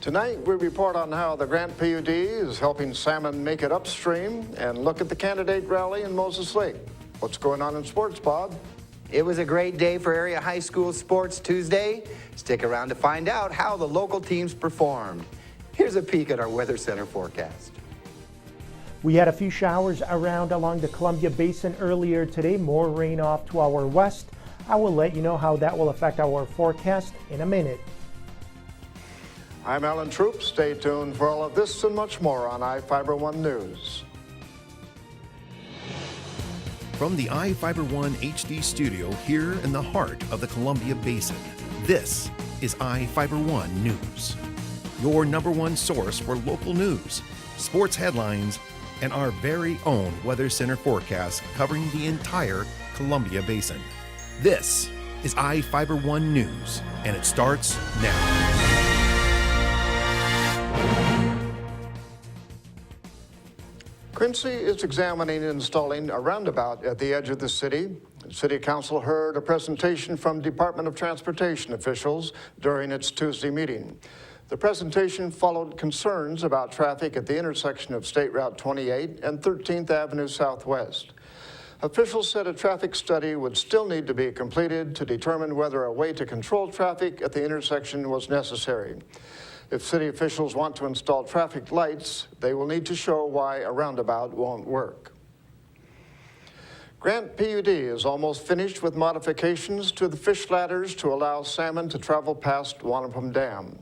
Tonight, we report on how the Grant PUD is helping salmon make it upstream and look at the candidate rally in Moses Lake. What's going on in sports, Bob? It was a great day for area high school sports Tuesday. Stick around to find out how the local teams performed. Here's a peek at our Weather Center forecast. We had a few showers around along the Columbia Basin earlier today, more rain off to our west. I will let you know how that will affect our forecast in a minute. I'm Alan Troop. Stay tuned for all of this and much more on iFIBER 1 News. From the iFIBER 1 HD studio here in the heart of the Columbia Basin, this is iFIBER 1 News. Your #1 source for local news, sports headlines, and our very own Weather Center forecast covering the entire Columbia Basin. This is iFIBER 1 News, and it starts now. Quincy is examining installing a roundabout at the edge of the city. City Council heard a presentation from Department of Transportation officials during its Tuesday meeting. The presentation followed concerns about traffic at the intersection of State Route 28 and 13th Avenue Southwest. Officials said a traffic study would still need to be completed to determine whether a way to control traffic at the intersection was necessary. If city officials want to install traffic lights, they will need to show why a roundabout won't work. Grant PUD is almost finished with modifications to the fish ladders to allow salmon to travel past Wanapum Dam.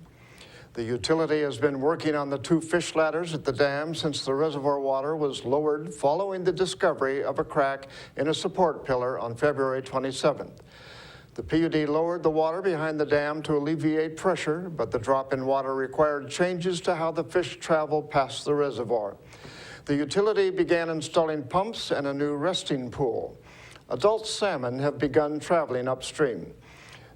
The utility has been working on the 2 fish ladders at the dam since the reservoir water was lowered following the discovery of a crack in a support pillar on February 27th. The PUD lowered the water behind the dam to alleviate pressure, but the drop in water required changes to how the fish travel past the reservoir. The utility began installing pumps and a new resting pool. Adult salmon have begun traveling upstream.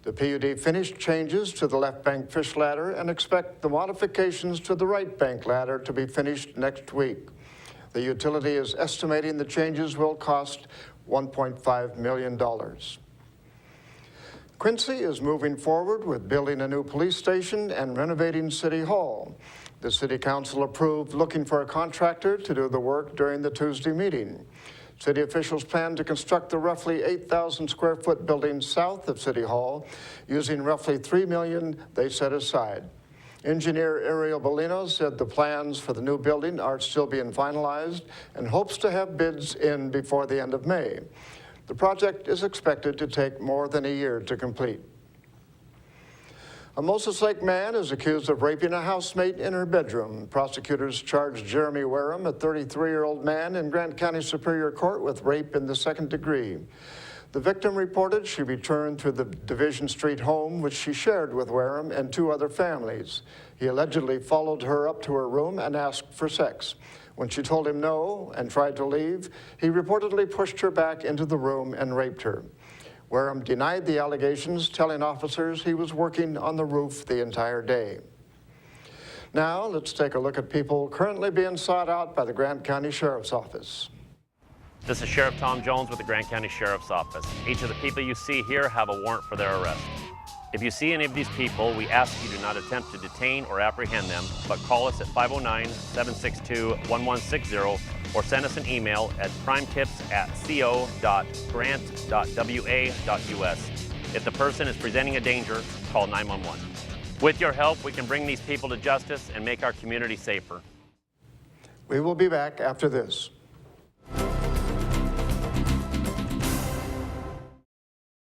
The PUD finished changes to the left bank fish ladder and expect the modifications to the right bank ladder to be finished next week. The utility is estimating the changes will cost $1.5 million. Quincy is moving forward with building a new police station and renovating City Hall. The City Council approved looking for a contractor to do the work during the Tuesday meeting. City officials plan to construct the roughly 8,000 square foot building south of City Hall using roughly $3 million they set aside. Engineer Ariel Bolino said the plans for the new building are still being finalized and hopes to have bids in before the end of May. The project is expected to take more than a year to complete. A Moses Lake man is accused of raping a housemate in her bedroom. Prosecutors charged Jeremy Wareham, a 33-year-old man in Grant County Superior Court, with rape in the 2nd degree. The victim reported she returned to the Division Street home, which she shared with Wareham and 2 other families. He allegedly followed her up to her room and asked for sex. When she told him no and tried to leave, he reportedly pushed her back into the room and raped her. Wareham denied the allegations, telling officers he was working on the roof the entire day. Now, let's take a look at people currently being sought out by the Grant County Sheriff's Office. This is Sheriff Tom Jones with the Grant County Sheriff's Office. Each of the people you see here have a warrant for their arrest. If you see any of these people, we ask you do not attempt to detain or apprehend them, but call us at 509-762-1160 or send us an email at crimetips@co.grant.wa.us. If the person is presenting a danger, call 911. With your help, we can bring these people to justice and make our community safer. We will be back after this.